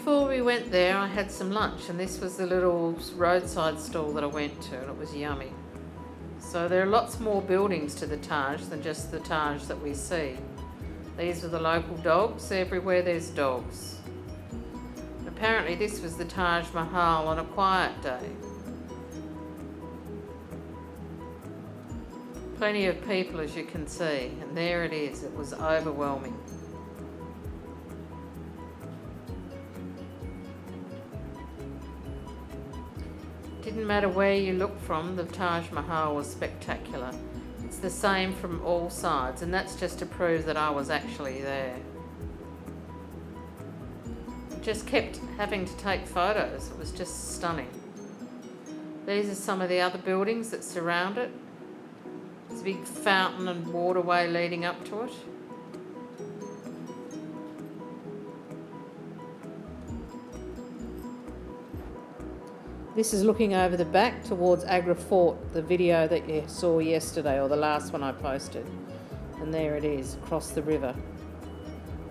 before we went there, I had some lunch, and this was the little roadside stall that I went to, and it was yummy. So there are lots more buildings to the Taj than just the Taj that we see. These are the local dogs. Everywhere there's dogs. Apparently this was the Taj Mahal on a quiet day. Plenty of people, as you can see, and there it is. It was overwhelming. Didn't matter where you looked from, the Taj Mahal was spectacular. It's the same from all sides, and that's just to prove that I was actually there. Just kept having to take photos. It was just stunning. These are some of the other buildings that surround it. There's a big fountain and waterway leading up to it. This is looking over the back towards Agra Fort, the video that you saw yesterday, or the last one I posted. And there it is, across the river.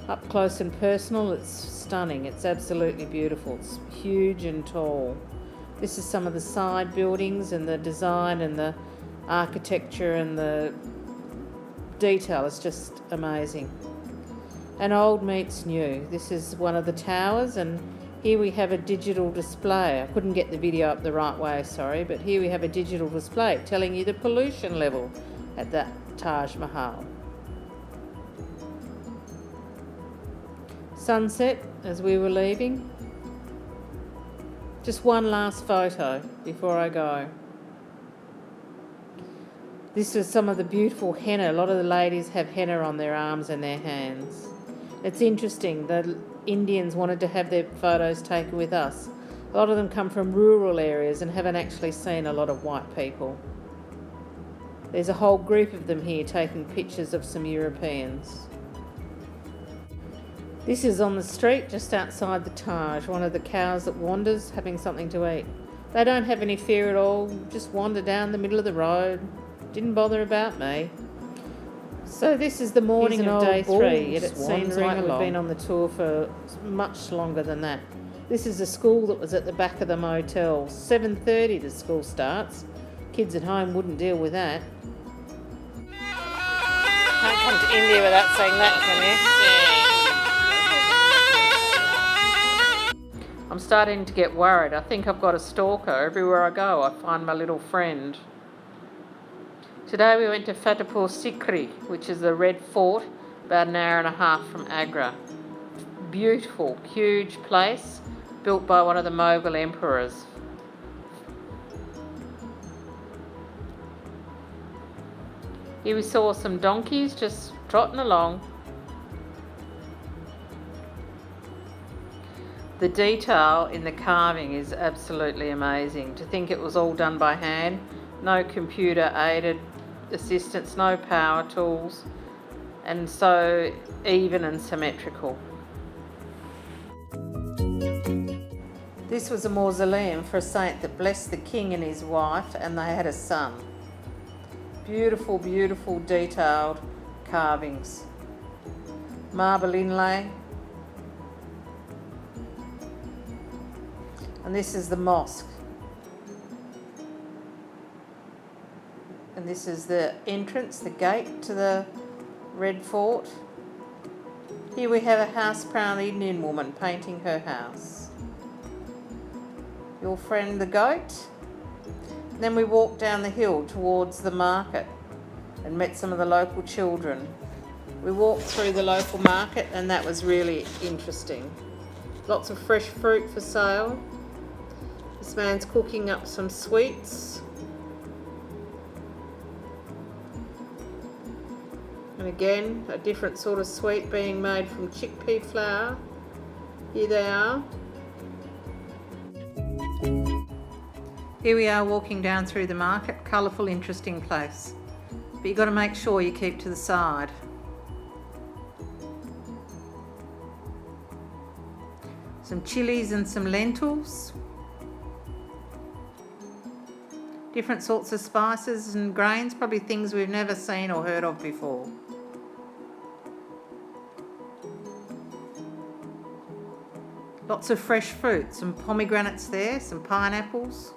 Up close and personal, it's stunning. It's absolutely beautiful. It's huge and tall. This is some of the side buildings, and the design and the architecture and the detail is just amazing. And old meets new. This is one of the towers, and here we have a digital display. I couldn't get the video up the right way, sorry, but here we have a digital display telling you the pollution level at that Taj Mahal. Sunset as we were leaving. Just one last photo before I go. This is some of the beautiful henna. A lot of the ladies have henna on their arms and their hands. It's interesting, the Indians wanted to have their photos taken with us. A lot of them come from rural areas and haven't actually seen a lot of white people. There's a whole group of them here taking pictures of some Europeans. This is on the street just outside the Taj, one of the cows that wanders having something to eat. They don't have any fear at all, just wander down the middle of the road. Didn't bother about me. So this is the morning of day 3, yet it seems like we've been on the tour for much longer than that. This is a school that was at the back of the motel. 7:30 the school starts. Kids at home wouldn't deal with that. Can't come to India without saying that, can you? I'm starting to get worried. I think I've got a stalker. Everywhere I go, I find my little friend. Today we went to Fatehpur Sikri, which is the Red Fort, about an hour and a half from Agra. Beautiful, huge place, built by one of the Mughal emperors. Here we saw some donkeys just trotting along. The detail in the carving is absolutely amazing. To think it was all done by hand, no computer aided assistance, no power tools, and so even and symmetrical. This was a mausoleum for a saint that blessed the king and his wife, and they had a son. Beautiful, beautiful detailed carvings. Marble inlay. And this is the mosque. And this is the entrance, the gate to the Red Fort. Here we have a house-proud Indian woman painting her house. Your friend the goat. And then we walked down the hill towards the market and met some of the local children. We walked through the local market, and that was really interesting. Lots of fresh fruit for sale. This man's cooking up some sweets. And again, a different sort of sweet being made from chickpea flour. Here they are. Here we are walking down through the market. Colourful, interesting place. But you've got to make sure you keep to the side. Some chilies and some lentils. Different sorts of spices and grains, probably things we've never seen or heard of before. Lots of fresh fruit, some pomegranates there, some pineapples.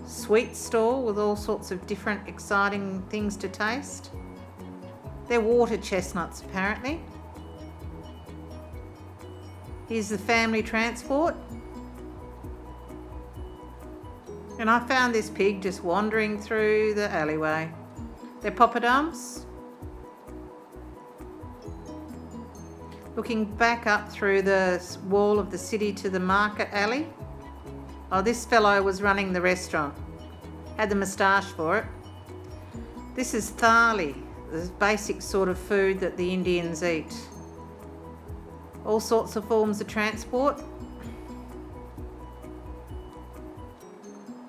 Sweet stall with all sorts of different exciting things to taste. They're water chestnuts apparently. Here's the family transport. And I found this pig just wandering through the alleyway. They're poppadoms. Looking back up through the wall of the city to the market alley. Oh, this fellow was running the restaurant. Had the moustache for it. This is thali, the basic sort of food that the Indians eat. All sorts of forms of transport.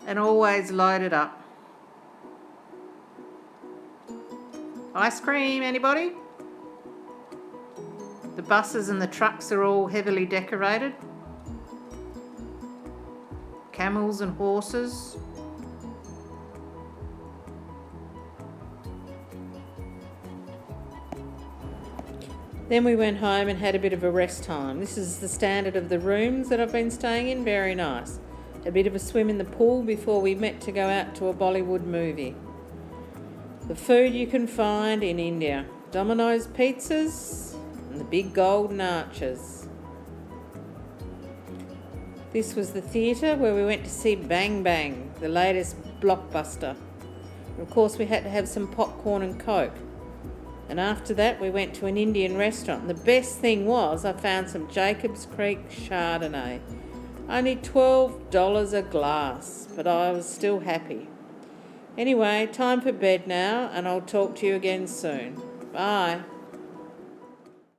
And always loaded up. Ice cream, anybody? The buses and the trucks are all heavily decorated. Camels and horses. Then we went home and had a bit of a rest time. This is the standard of the rooms that I've been staying in. Very nice. A bit of a swim in the pool before we met to go out to a Bollywood movie. The food you can find in India. Domino's pizzas and the big golden arches. This was the theatre where we went to see Bang Bang, the latest blockbuster. And of course we had to have some popcorn and Coke. And after that we went to an Indian restaurant. And the best thing was I found some Jacobs Creek Chardonnay. Only $12 a glass, but I was still happy. Anyway, time for bed now, and I'll talk to you again soon. Bye.